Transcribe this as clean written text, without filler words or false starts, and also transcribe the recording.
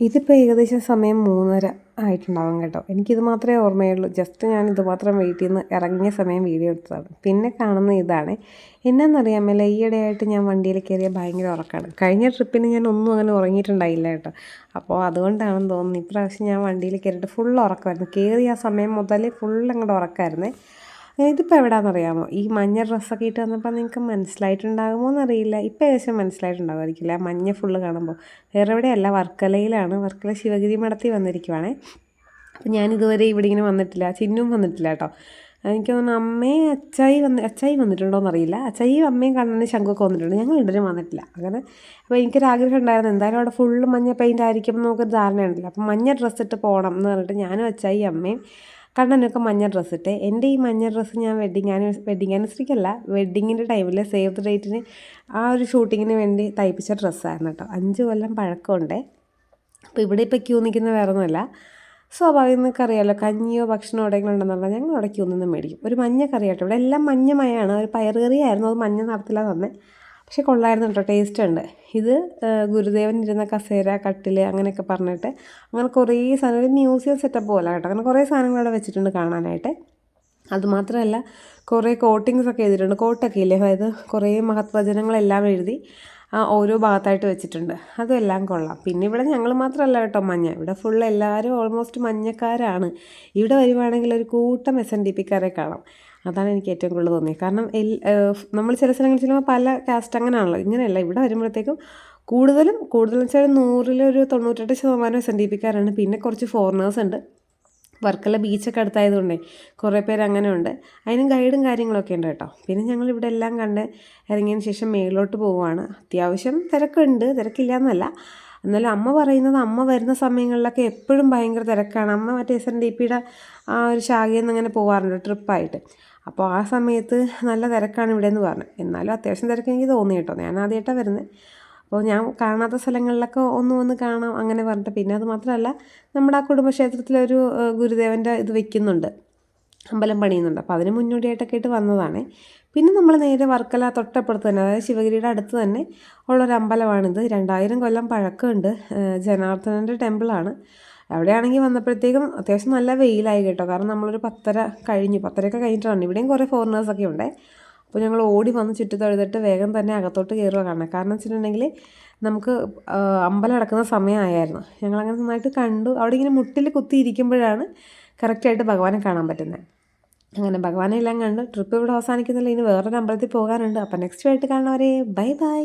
ഇതിപ്പോൾ ഏകദേശം സമയം 3:30 ആയിട്ടുണ്ടാവും കേട്ടോ. എനിക്കിത് മാത്രമേ ഓർമ്മയുള്ളൂ. ജസ്റ്റ് ഞാൻ ഇതുമാത്രം വെയിറ്റ് ചെയ്യുന്ന ഇറങ്ങിയ സമയം വീഡിയോ എടുത്തതാണ്. പിന്നെ കാണുന്ന ഇതാണ്. എന്നാണെന്നറിയാമല്ലോ, ഈയിടെയായിട്ട് ഞാൻ വണ്ടിയിൽ കയറിയ ഭയങ്കര ഉറക്കമാണ്. കഴിഞ്ഞ ട്രിപ്പിന് ഞാൻ ഒന്നും അങ്ങനെ ഉറങ്ങിയിട്ടുണ്ടായില്ല കേട്ടോ. അപ്പോൾ അതുകൊണ്ടാണെന്ന് തോന്നുന്നു ഇപ്രാവശ്യം ഞാൻ വണ്ടിയിൽ കയറിയിട്ട് ഫുൾ ഉറക്കമായിരുന്നു. കയറിയ ആ സമയം മുതൽ ഫുൾ അങ്ങോട്ട് ഉറക്കമായിരുന്നേ. ഇതിപ്പോൾ എവിടെയാണെന്നറിയാമോ? ഈ മഞ്ഞ ഡ്രസ്സൊക്കെ ഇട്ട് വന്നപ്പോൾ നിങ്ങൾക്ക് മനസ്സിലായിട്ടുണ്ടാകുമോ എന്നറിയില്ല. ഇപ്പോൾ ഏകദേശം മനസ്സിലായിട്ടുണ്ടാകുമായിരിക്കില്ല ആ മഞ്ഞ ഫുള്ള് കാണുമ്പോൾ. വേറെ എവിടെയല്ല, വർക്കലയിലാണ്. വർക്കല ശിവഗിരി മഠത്തിൽ വന്നിരിക്കുവാണേ. അപ്പം ഞാനിതുവരെ ഇവിടെ ഇങ്ങനെ വന്നിട്ടില്ല, ചിന്നും വന്നിട്ടില്ല കേട്ടോ. എനിക്ക് തോന്നുന്നു അമ്മയും അച്ചായി വന്നിട്ടുണ്ടോയെന്നറിയില്ല. അച്ചായിയും അമ്മയും കണ്ണനും ശങ്കുമൊക്കെ വന്നിട്ടുണ്ട്. ഞങ്ങൾ രണ്ടുപേരും വന്നിട്ടില്ല. അങ്ങനെ അപ്പോൾ എനിക്കൊരാഗ്രഹം ഉണ്ടായിരുന്നു, എന്തായാലും അവിടെ ഫുള്ള് മഞ്ഞ പെയിൻ്റ് ആയിരിക്കും എന്ന് നമുക്കൊരു ധാരണയുണ്ടല്ലോ. അപ്പം മഞ്ഞ ഡ്രസ്സ് ഇട്ട് പോകണം എന്ന് പറഞ്ഞിട്ട് ഞാനും അച്ചായി അമ്മയും കണ്ണനൊക്കെ മഞ്ഞ ഡ്രസ്സ് ഇട്ട്. എൻ്റെ ഈ മഞ്ഞ ഡ്രസ്സ് ഞാൻ വെഡിങ് ആനിവേഴ്സറിക്കല്ല, വെഡിങ്ങിൻ്റെ ടൈമിൽ സേവ് ദ ഡേറ്റിന് ആ ഒരു ഷൂട്ടിങ്ങിന് വേണ്ടി തയ്പ്പിച്ച ഡ്രസ്സായിരുന്നു കേട്ടോ. 5 കൊല്ലം പഴക്കമുണ്ട്. അപ്പോൾ ഇവിടെ ഇപ്പോൾ ക്യൂ നിൽക്കുന്ന വേറെ ഒന്നുമല്ല, സ്വാഭാവികം നിങ്ങൾക്ക് അറിയാമല്ലോ, കഞ്ഞിയോ ഭക്ഷണമോ എവിടെയെങ്കിലും ഉണ്ടെന്നുള്ളത് ഞങ്ങൾ അവിടെ ക്യൂ നിന്ന് മേടിക്കും. ഒരു മഞ്ഞ കറി കേട്ടോ. ഇവിടെ എല്ലാം മഞ്ഞമയാണ്. ഒരു പയറുകറിയായിരുന്നു, അത് മഞ്ഞ നിറത്തിലാണ് തന്നെ. പക്ഷേ കൊള്ളായിരുന്നു കേട്ടോ, ടേസ്റ്റ് ഉണ്ട്. ഇത് ഗുരുദേവൻ ഇരുന്ന കസേര, കട്ടിൽ അങ്ങനെയൊക്കെ പറഞ്ഞിട്ട് അങ്ങനെ കുറേ സാധനം, ഒരു മ്യൂസിയം സെറ്റപ്പ് പോലെ കേട്ടോ. അങ്ങനെ കുറേ സാധനങ്ങൾ അവിടെ വെച്ചിട്ടുണ്ട് കാണാനായിട്ട്. അതുമാത്രമല്ല, കുറേ കോട്ടിങ്സ് ഒക്കെ എഴുതിയിട്ടുണ്ട്. കോട്ടൊക്കെ ഇല്ലേ, അതായത് കുറേ മഹത് വചനങ്ങളെല്ലാം എഴുതി ഓരോ ഭാഗത്തായിട്ട് വെച്ചിട്ടുണ്ട്. അതും എല്ലാം കൊള്ളാം. പിന്നെ ഇവിടെ ഞങ്ങൾ മാത്രമല്ല കേട്ടോ മഞ്ഞ, ഇവിടെ ഫുൾ എല്ലാവരും ഓൾമോസ്റ്റ് മഞ്ഞക്കാരാണ്. ഇവിടെ വരുവാണെങ്കിൽ ഒരു കൂട്ടം SNDPക്കാരെ കാണാം. അതാണ് എനിക്ക് ഏറ്റവും കൂടുതൽ തോന്നിയത്. കാരണം നമ്മൾ ചില സ്ഥലങ്ങളിൽ ചെല്ലുമ്പോൾ പല കാസ്റ്റ് അങ്ങനെയാണല്ലോ. ഇങ്ങനെയല്ല, ഇവിടെ വരുമ്പോഴത്തേക്കും കൂടുതലും വെച്ചാൽ 100-ൽ 98% SNDPക്കാരാണ്. പിന്നെ കുറച്ച് ഫോറിനേഴ്സ് ഉണ്ട്. വർക്കല ബീച്ചൊക്കെ അടുത്തായതുകൊണ്ടേ കുറേ പേര് അങ്ങനെ ഉണ്ട്. അതിനും ഗൈഡും കാര്യങ്ങളൊക്കെ ഉണ്ട് കേട്ടോ. പിന്നെ ഞങ്ങളിവിടെ എല്ലാം കണ്ട് ഇറങ്ങിയതിന് ശേഷം മേളിലോട്ട് പോവുകയാണ്. അത്യാവശ്യം തിരക്കുണ്ട്, തിരക്കില്ല എന്നല്ല. എന്നാലും അമ്മ പറയുന്നത് അമ്മ വരുന്ന സമയങ്ങളിലൊക്കെ എപ്പോഴും ഭയങ്കര തിരക്കാണ്. അമ്മ മറ്റേ SNDPയുടെ ആ ഒരു ശാഖയിൽ നിന്ന് അങ്ങനെ പോകാറുണ്ട് ട്രിപ്പായിട്ട്. അപ്പോൾ ആ സമയത്ത് നല്ല തിരക്കാണ് ഇവിടെ എന്ന് പറഞ്ഞു. എന്നാലും അത്യാവശ്യം തിരക്ക് എനിക്ക് തോന്നി കേട്ടോ. ഞാൻ ആദ്യമായിട്ടാണ് വരുന്നത്. അപ്പോൾ ഞാൻ കാണാത്ത സ്ഥലങ്ങളിലൊക്കെ ഒന്ന് കാണാം അങ്ങനെ പറഞ്ഞിട്ട്. പിന്നെ അത് മാത്രമല്ല, നമ്മുടെ ആ കുടുംബക്ഷേത്രത്തിലൊരു ഗുരുദേവൻ്റെ ഇത് വയ്ക്കുന്നുണ്ട്, അമ്പലം പണിയുന്നുണ്ട്. അപ്പോൾ അതിന് മുന്നോടിയായിട്ടൊക്കെ ആയിട്ട് വന്നതാണ്. പിന്നെ നമ്മൾ നേരെ വർക്കല തൊട്ടപ്പുറത്ത് തന്നെ, അതായത് ശിവഗിരിയുടെ അടുത്ത് തന്നെ ഉള്ളൊരു അമ്പലമാണിത്. 2000 കൊല്ലം പഴക്കമുണ്ട്. ജനാർദ്ദനൻ്റെ ടെമ്പിളാണ്. അവിടെയാണെങ്കിൽ വന്നപ്പോഴത്തേക്കും അത്യാവശ്യം നല്ല വെയിലായി കേട്ടോ. കാരണം നമ്മളൊരു 10:30 കഴിഞ്ഞിട്ടാണ്. ഇവിടെയും കുറേ ഫോറിനേഴ്സൊക്കെ ഉണ്ട്. അപ്പോൾ ഞങ്ങൾ ഓടി വന്ന് ചുറ്റിത്തൊഴുതിട്ട് വേഗം തന്നെ അകത്തോട്ട് കയറുക കാണാം. കാരണം വെച്ചിട്ടുണ്ടെങ്കിൽ നമുക്ക് അമ്പലം അടക്കുന്ന സമയമായിരുന്നു. ഞങ്ങളങ്ങനെ നന്നായിട്ട് കണ്ടു. അവിടെ ഇങ്ങനെ മുട്ടിൽ കുത്തിയിരിക്കുമ്പോഴാണ് കറക്റ്റായിട്ട് ഭഗവാനെ കാണാൻ പറ്റുന്നത്. അങ്ങനെ ഭഗവാനെ എല്ലാം കണ്ടു. ട്രിപ്പ് ഇവിടെ അവസാനിക്കുന്നില്ല, ഇനി വേറൊരു അമ്പലത്തിൽ പോകാനുണ്ട്. അപ്പോൾ നെക്സ്റ്റ് ആയിട്ട് കാണുന്നവരെ ബൈ ബൈ.